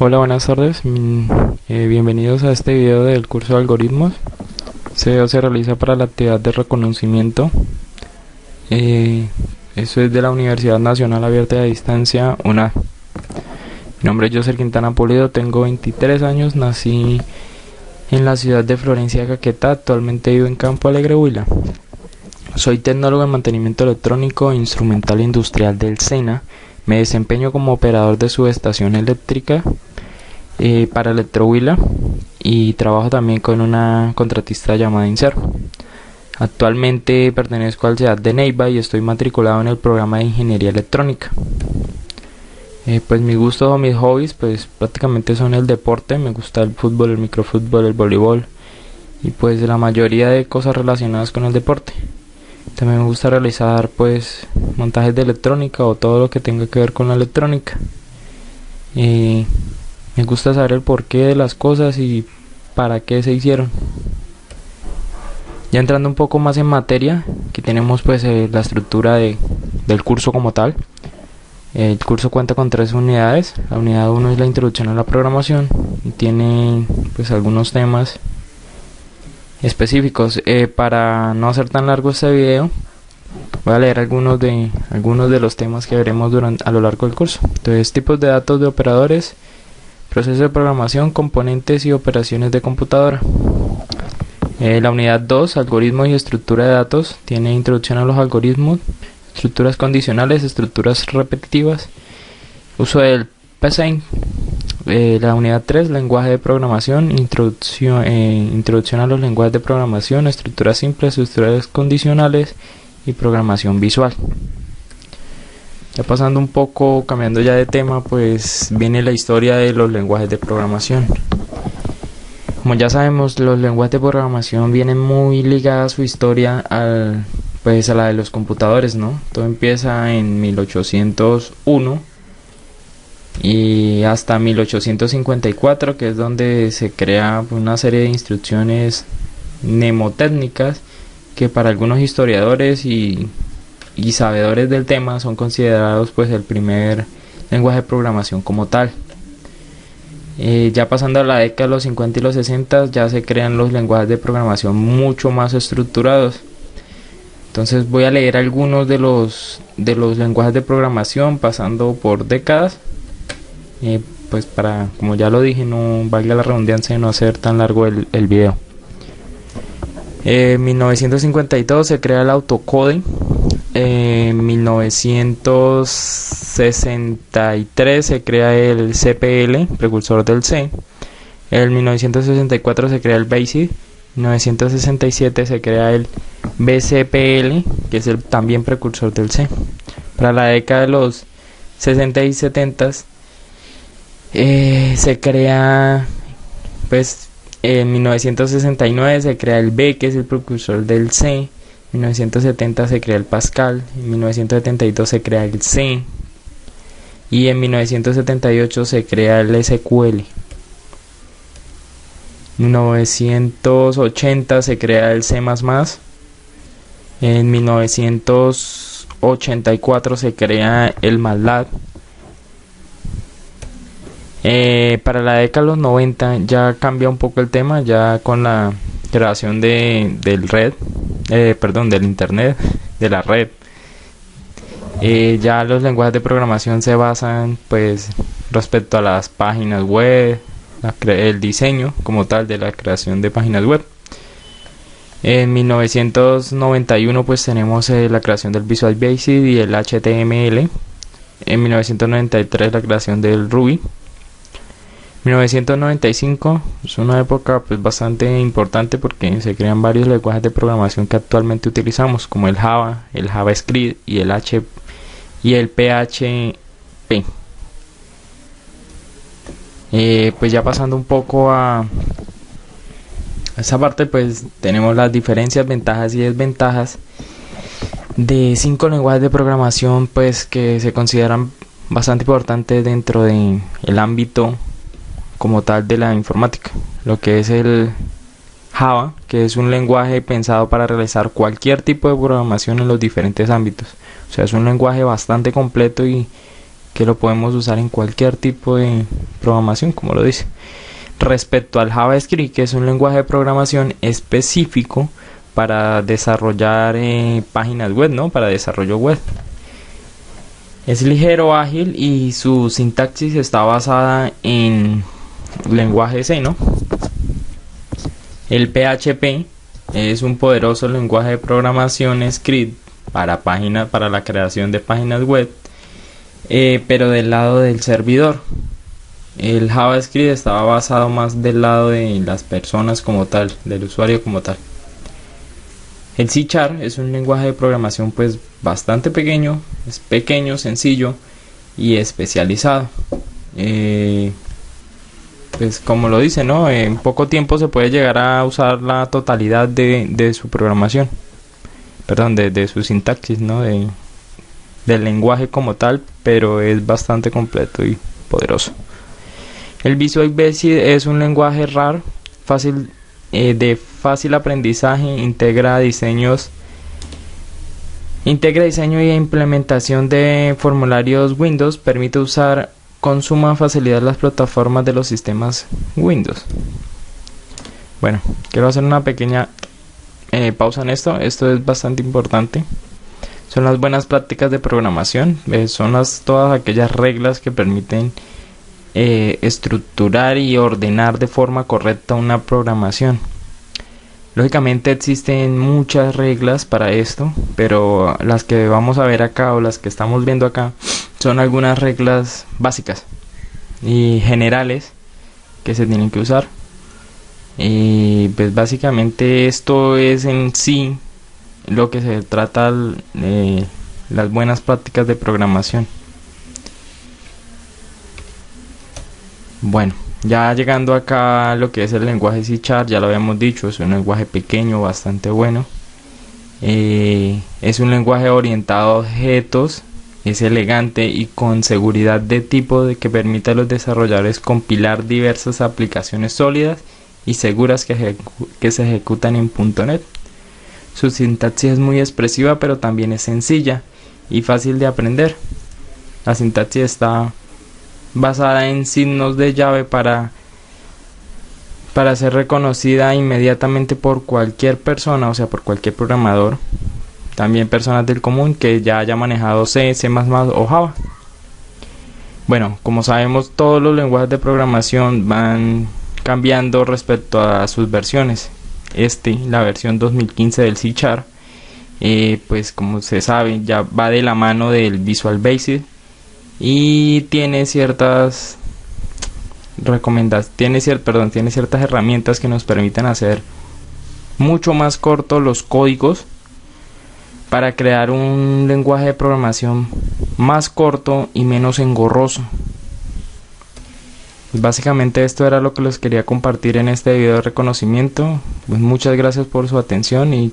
Hola, buenas tardes. Bienvenidos a este video del curso de algoritmos. Este video se realiza para la actividad de reconocimiento. Eso es de la Universidad Nacional Abierta y a Distancia, UNAD. Mi nombre es José Quintana Pulido, tengo 23 años, nací en la ciudad de Florencia, Caquetá, actualmente vivo en Campo Alegre, Huila. Soy tecnólogo en mantenimiento electrónico e instrumental industrial del SENA. Me desempeño como operador de subestación eléctrica para Electrohuila y trabajo también con una contratista llamada INSER. Actualmente pertenezco al CEAD de Neiva y estoy matriculado en el programa de Ingeniería Electrónica. Pues mis gustos o mis hobbies pues prácticamente son el deporte. Me gusta el fútbol, el microfútbol, el voleibol y pues la mayoría de cosas relacionadas con el deporte. También me gusta realizar pues montajes de electrónica o todo lo que tenga que ver con la electrónica. Me gusta saber el porqué de las cosas y para qué se hicieron. Ya entrando un poco más en materia, aquí tenemos pues la estructura del curso como tal. El curso cuenta con 3 unidades. La unidad 1 es la introducción a la programación y tiene pues algunos temas específicos. Para no hacer tan largo este video, voy a leer algunos de los temas que veremos a lo largo del curso. Entonces, tipos de datos de operadores, proceso de programación, componentes y operaciones de computadora. La unidad 2, algoritmos y estructura de datos, tiene introducción a los algoritmos, estructuras condicionales, estructuras repetitivas, uso del PSeInt. La unidad 3, lenguaje de programación, introducción a los lenguajes de programación, estructuras simples, estructuras condicionales y programación visual. Ya pasando un poco, cambiando ya de tema, pues viene la historia de los lenguajes de programación. Como ya sabemos, los lenguajes de programación vienen muy ligados a su historia pues a la de los computadores, ¿no? Todo empieza en 1801 y hasta 1854, que es donde se crea una serie de instrucciones mnemotécnicas que para algunos historiadores y sabedores del tema son considerados pues el primer lenguaje de programación como tal. Ya pasando a la década de los 50 y los 60 ya se crean los lenguajes de programación mucho más estructurados. Entonces voy a leer algunos de los lenguajes de programación pasando por décadas, pues para, como ya lo dije, no valga la redundancia de no hacer tan largo el video. En 1952 se crea el autocode. En 1963 se crea el CPL, precursor del C. En 1964 se crea el BASIC. En 1967 se crea el BCPL, que es el también precursor del C. Para la década de los 60 y 70 se crea, pues en 1969 se crea el B, que es el precursor del C. En 1970 se crea el Pascal, en 1972 se crea el C y en 1978 se crea el SQL. En 1980 se crea el C++, en 1984 se crea el MATLAB. Para la década de los 90 ya cambia un poco el tema, ya con la creación del internet, de la red. Ya los lenguajes de programación se basan pues respecto a las páginas web, el diseño como tal de la creación de páginas web. En 1991 pues tenemos la creación del Visual Basic y el HTML. En 1993 la creación del Ruby. 1995 es una época pues bastante importante porque se crean varios lenguajes de programación que actualmente utilizamos, como el Java, el JavaScript y el PHP. Pues ya pasando un poco a esa parte, pues tenemos las diferencias, ventajas y desventajas de 5 lenguajes de programación pues que se consideran bastante importantes dentro del ámbito como tal de la informática. Lo que es el Java, que es un lenguaje pensado para realizar cualquier tipo de programación en los diferentes ámbitos. O sea, es un lenguaje bastante completo y que lo podemos usar en cualquier tipo de programación, como lo dice. Respecto al JavaScript, que es un lenguaje de programación específico para desarrollar páginas web, ¿no? Para desarrollo web. Es ligero, ágil y su sintaxis está basada en lenguaje C, ¿no? El PHP es un poderoso lenguaje de programación script para la creación de páginas web, pero del lado del servidor. El JavaScript estaba basado más del lado de las personas como tal, del usuario como tal. El C# es un lenguaje de programación pues bastante pequeño, es pequeño, sencillo y especializado. Pues como lo dice, ¿no? En poco tiempo se puede llegar a usar la totalidad de su programación, perdón, de su sintaxis, ¿no? Del lenguaje como tal, pero es bastante completo y poderoso. El Visual Basic es un lenguaje RAR, de fácil aprendizaje, integra diseño e implementación de formularios Windows, permite usar con suma facilidad las plataformas de los sistemas Windows. Bueno, quiero hacer una pequeña pausa en esto es bastante importante. Son las buenas prácticas de programación, son todas aquellas reglas que permiten estructurar y ordenar de forma correcta una programación. Lógicamente existen muchas reglas para esto, pero las que vamos a ver acá o las que estamos viendo acá son algunas reglas básicas y generales que se tienen que usar. Y pues básicamente esto es en sí lo que se trata las buenas prácticas de programación. Bueno, ya llegando acá a lo que es el lenguaje C#, ya lo habíamos dicho, es un lenguaje pequeño, bastante bueno. Es un lenguaje orientado a objetos, es elegante y con seguridad de tipo que permite a los desarrolladores compilar diversas aplicaciones sólidas y seguras que se ejecutan en .NET. Su sintaxis es muy expresiva, pero también es sencilla y fácil de aprender. La sintaxis está basada en signos de llave para ser reconocida inmediatamente por cualquier persona, o sea, por cualquier programador. También personas del común que ya haya manejado C, C++ o Java. Bueno, como sabemos, todos los lenguajes de programación van cambiando respecto a sus versiones. La versión 2015 del C#, pues como se sabe, ya va de la mano del Visual Basic y tiene ciertas tiene ciertas herramientas que nos permiten hacer mucho más cortos los códigos para crear un lenguaje de programación más corto y menos engorroso. Básicamente esto era lo que les quería compartir en este video de reconocimiento. Pues muchas gracias por su atención y